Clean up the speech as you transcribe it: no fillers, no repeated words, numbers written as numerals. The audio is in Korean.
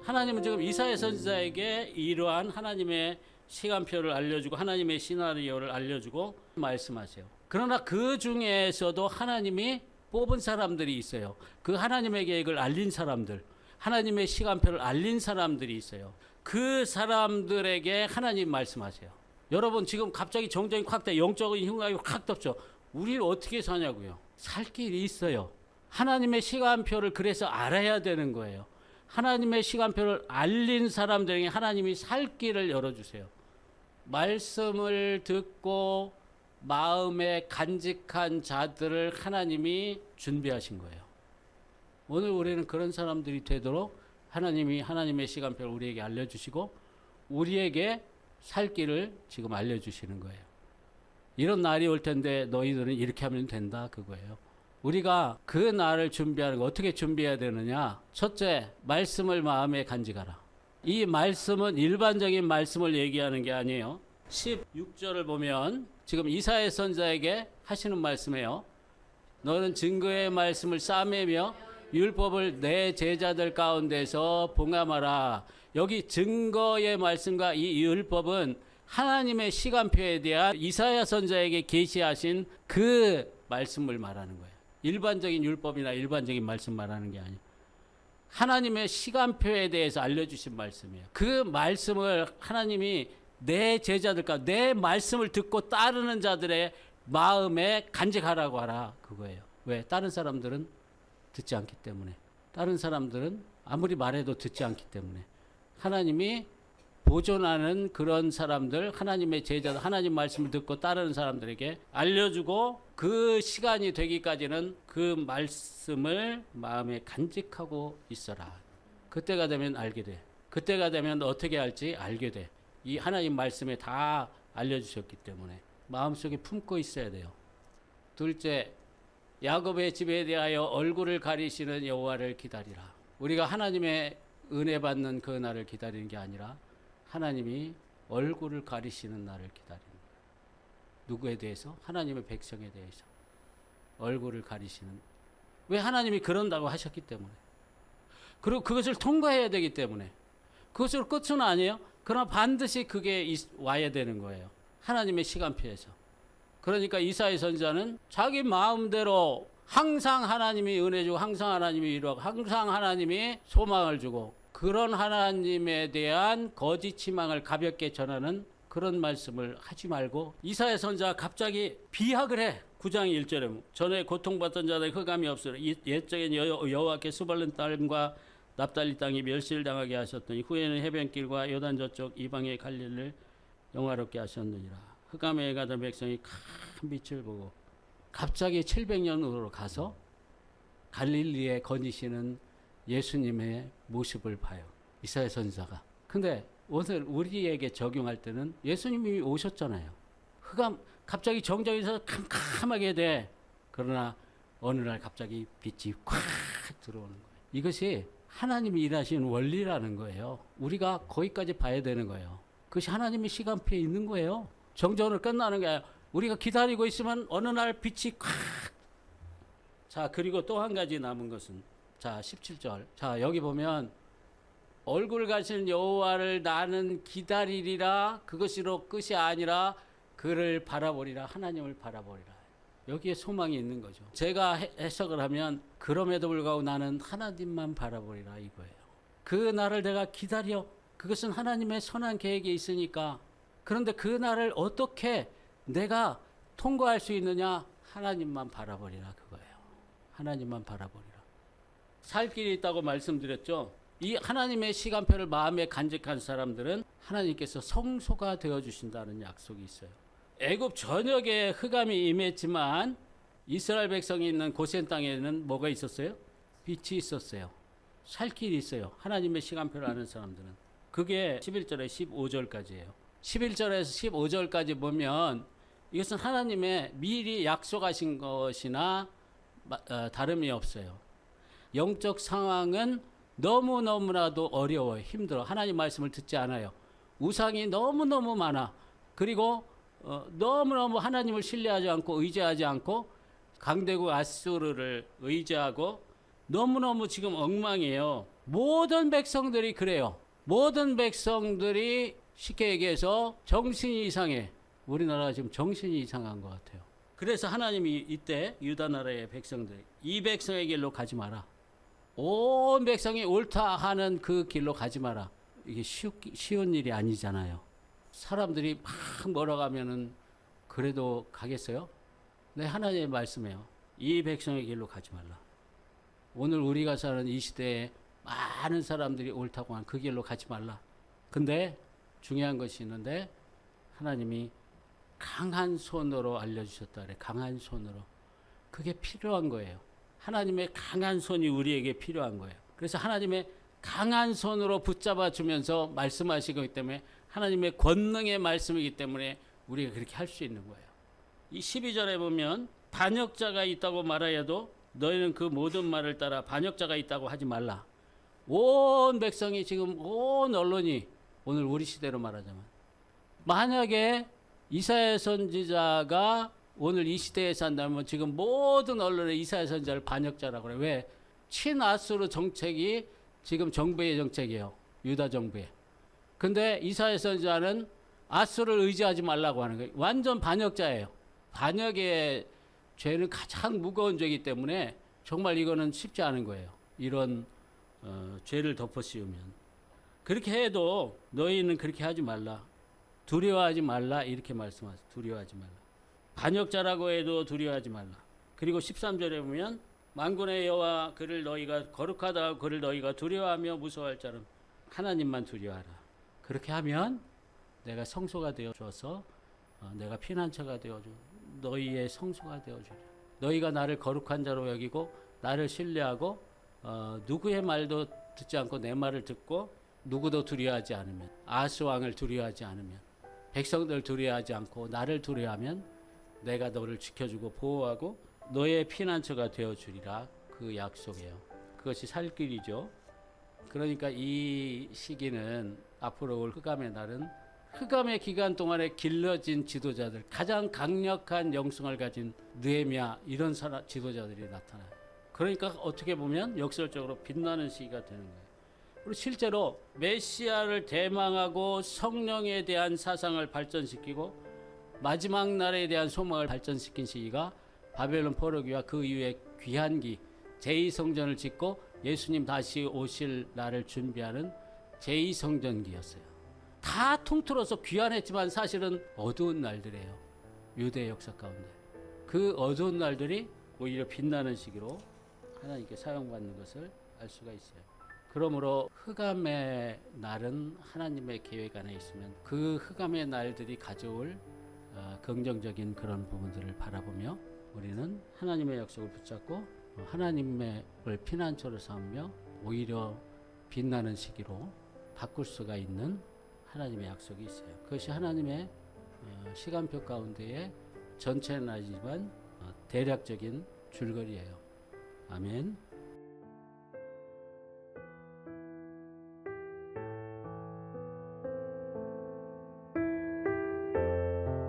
하나님은 지금 이사야 선지자에게 이러한 하나님의 시간표를 알려주고 하나님의 시나리오를 알려주고 말씀하세요. 그러나 그 중에서도 하나님이 뽑은 사람들이 있어요. 그 하나님의 계획을 알린 사람들, 하나님의 시간표를 알린 사람들이 있어요. 그 사람들에게 하나님 말씀하세요. 여러분 지금 갑자기 정적인 확 돼, 영적인 흉악이 확 덮죠. 우리를 어떻게 사냐고요. 살 길이 있어요. 하나님의 시간표를 그래서 알아야 되는 거예요. 하나님의 시간표를 알린 사람들에게 하나님이 살 길을 열어주세요. 말씀을 듣고 마음에 간직한 자들을 하나님이 준비하신 거예요. 오늘 우리는 그런 사람들이 되도록 하나님이 하나님의 시간표를 우리에게 알려주시고 우리에게 살 길을 지금 알려주시는 거예요. 이런 날이 올 텐데 너희들은 이렇게 하면 된다 그거예요. 우리가 그 날을 준비하는 거 어떻게 준비해야 되느냐. 첫째, 말씀을 마음에 간직하라. 이 말씀은 일반적인 말씀을 얘기하는 게 아니에요. 16절을 보면 지금 이사야 선지자에게 하시는 말씀이에요. 너는 증거의 말씀을 싸매며 율법을 내 제자들 가운데서 봉함하라. 여기 증거의 말씀과 이 율법은 하나님의 시간표에 대한 이사야 선지자에게 계시하신 그 말씀을 말하는 거예요. 일반적인 율법이나 일반적인 말씀 말하는 게 아니에요. 하나님의 시간표에 대해서 알려주신 말씀이에요. 그 말씀을 하나님이 내 제자들과 내 말씀을 듣고 따르는 자들의 마음에 간직하라고 하라 그거예요. 왜? 다른 사람들은 듣지 않기 때문에. 다른 사람들은 아무리 말해도 듣지 않기 때문에. 하나님이 보존하는 그런 사람들, 하나님의 제자들, 하나님 말씀을 듣고 따르는 사람들에게 알려주고 그 시간이 되기까지는 그 말씀을 마음에 간직하고 있어라. 그때가 되면 알게 돼. 그때가 되면 어떻게 할지 알게 돼. 이 하나님 말씀에 다 알려주셨기 때문에 마음속에 품고 있어야 돼요. 둘째, 야곱의 집에 대하여 얼굴을 가리시는 여호와를 기다리라. 우리가 하나님의 은혜 받는 그 날을 기다리는 게 아니라 하나님이 얼굴을 가리시는 날을 기다리는 거예요. 누구에 대해서? 하나님의 백성에 대해서 얼굴을 가리시는. 왜? 하나님이 그런다고 하셨기 때문에. 그리고 그것을 통과해야 되기 때문에. 그것으로 끝은 아니에요. 그러나 반드시 그게 와야 되는 거예요. 하나님의 시간표에서. 그러니까 이사야 선지자는 자기 마음대로 항상 하나님이 은혜 주고 항상 하나님이 위로하고 항상 하나님이 소망을 주고 그런 하나님에 대한 거짓 희망을 가볍게 전하는 그런 말씀을 하지 말고 이사야 선지자가 갑자기 비학을 해. 9장 1절에 전에 고통받던 자들의 흑암이 없으라. 옛적엔 여호와께 수발른 땅과 납달리 땅이 멸시를 당하게 하셨더니 후에는 해변길과 요단 저쪽 이방의 갈릴리를 영화롭게 하셨느니라. 흑암에 가던 백성이 큰 빛을 보고 갑자기 700년으로 가서 갈릴리에 거니시는 예수님의 모습을 봐요. 이사야 선지자가. 근데 오늘 우리에게 적용할 때는 예수님이 오셨잖아요. 흑암 갑자기 정적에서 캄캄하게 돼. 그러나 어느 날 갑자기 빛이 콱 들어오는 거예요. 이것이 하나님이 일하시는 원리라는 거예요. 우리가 거기까지 봐야 되는 거예요. 그것이 하나님의 시간표에 있는 거예요. 정전을 끝나는 게 아니라 우리가 기다리고 있으면 어느 날 빛이 콱. 자, 그리고 또 한 가지 남은 것은 자, 17절. 자, 여기 보면 얼굴 가시는 여호와를 나는 기다리리라. 그것으로 끝이 아니라 그를 바라보리라. 하나님을 바라보리라. 여기에 소망이 있는 거죠. 제가 해석을 하면 그럼에도 불구하고 나는 하나님만 바라보리라 이거예요. 그 날을 내가 기다려. 그것은 하나님의 선한 계획에 있으니까. 그런데 그 날을 어떻게 내가 통과할 수 있느냐? 하나님만 바라보리라 그거예요. 하나님만 바라보리라. 살 길이 있다고 말씀드렸죠. 이 하나님의 시간표를 마음에 간직한 사람들은 하나님께서 성소가 되어주신다는 약속이 있어요. 애굽 전역에 흑암이 임했지만 이스라엘 백성이 있는 고센 땅에는 뭐가 있었어요? 빛이 있었어요. 살 길이 있어요. 하나님의 시간표를 아는 사람들은. 그게 11절에 15절까지예요. 11절에서 15절까지 보면 이것은 하나님의 미리 약속하신 것이나 다름이 없어요. 영적 상황은 너무너무나도 어려워요. 힘들어. 하나님 말씀을 듣지 않아요. 우상이 너무너무 많아. 그리고 너무너무 하나님을 신뢰하지 않고 의지하지 않고 강대국 아수르를 의지하고 너무너무 지금 엉망이에요. 모든 백성들이 그래요. 모든 백성들이 쉽게 얘기해서 정신이 이상해. 우리나라가 지금 정신이 이상한 것 같아요. 그래서 하나님이 이때 유다 나라의 백성들이 이 백성의 길로 가지 마라. 온 백성이 옳다 하는 그 길로 가지 마라. 이게 쉬운 일이 아니잖아요. 사람들이 막 몰아가면은 그래도 가겠어요? 네, 하나님의 말씀이에요. 이 백성의 길로 가지 말라. 오늘 우리가 사는 이 시대에 많은 사람들이 옳다고 하는 그 길로 가지 말라. 근데 중요한 것이 있는데 하나님이 강한 손으로 알려주셨다 그래. 강한 손으로. 그게 필요한 거예요. 하나님의 강한 손이 우리에게 필요한 거예요. 그래서 하나님의 강한 손으로 붙잡아 주면서 말씀하시기 때문에 하나님의 권능의 말씀이기 때문에 우리가 그렇게 할 수 있는 거예요. 이 12절에 보면 반역자가 있다고 말하여도 너희는 그 모든 말을 따라 반역자가 있다고 하지 말라. 온 백성이 지금 온 언론이 오늘 우리 시대로 말하자면 만약에 이사야 선지자가 오늘 이 시대에 산다면 지금 모든 언론에 이사야 선지자를 반역자라고 그래요. 왜? 친아수르 정책이 지금 정부의 정책이에요. 유다 정부의. 근데 이사야 선지자는 아수를 의지하지 말라고 하는 거예요. 완전 반역자예요. 반역의 죄는 가장 무거운 죄이기 때문에 정말 이거는 쉽지 않은 거예요. 이런 죄를 덮어 씌우면. 그렇게 해도 너희는 그렇게 하지 말라. 두려워하지 말라. 이렇게 말씀하세요. 두려워하지 말라. 반역자라고 해도 두려워하지 말라. 그리고 13절에 보면 만군의 여호와 그를 너희가 거룩하다 그를 너희가 두려워하며 무서워할 자는 하나님만 두려워하라. 그렇게 하면 내가 성소가 되어 주어서 내가 피난처가 되어 주 너희의 성소가 되어 주리라. 너희가 나를 거룩한 자로 여기고 나를 신뢰하고 누구의 말도 듣지 않고 내 말을 듣고 누구도 두려워하지 않으면 아스 왕을 두려워하지 않으면 백성들 두려워하지 않고 나를 두려워하면 내가 너를 지켜주고 보호하고 너의 피난처가 되어 주리라. 그 약속이에요. 그것이 살 길이죠. 그러니까 이 시기는 앞으로 올 흑암의 날은 흑암의 기간 동안에 길러진 지도자들, 가장 강력한 영성을 가진 느헤미야 이런 지도자들이 나타나요. 그러니까 어떻게 보면 역설적으로 빛나는 시기가 되는 거예요. 그리고 실제로 메시아를 대망하고 성령에 대한 사상을 발전시키고 마지막 날에 대한 소망을 발전시킨 시기가 바벨론 포로기와 그 이후에 귀환기 제2성전을 짓고 예수님 다시 오실 날을 준비하는 제2성전기였어요. 다 통틀어서 귀환했지만 사실은 어두운 날들이에요. 유대 역사 가운데. 그 어두운 날들이 오히려 빛나는 시기로 하나님께 사용받는 것을 알 수가 있어요. 그러므로 흑암의 날은 하나님의 계획 안에 있으면 그 흑암의 날들이 가져올 긍정적인 그런 부분들을 바라보며 우리는 하나님의 약속을 붙잡고 하나님의 피난처를 삼으며 오히려 빛나는 시기로 바꿀 수가 있는 하나님의 약속이 있어요. 그것이 하나님의 시간표 가운데의 전체는 아니지만 대략적인 줄거리예요. 아멘.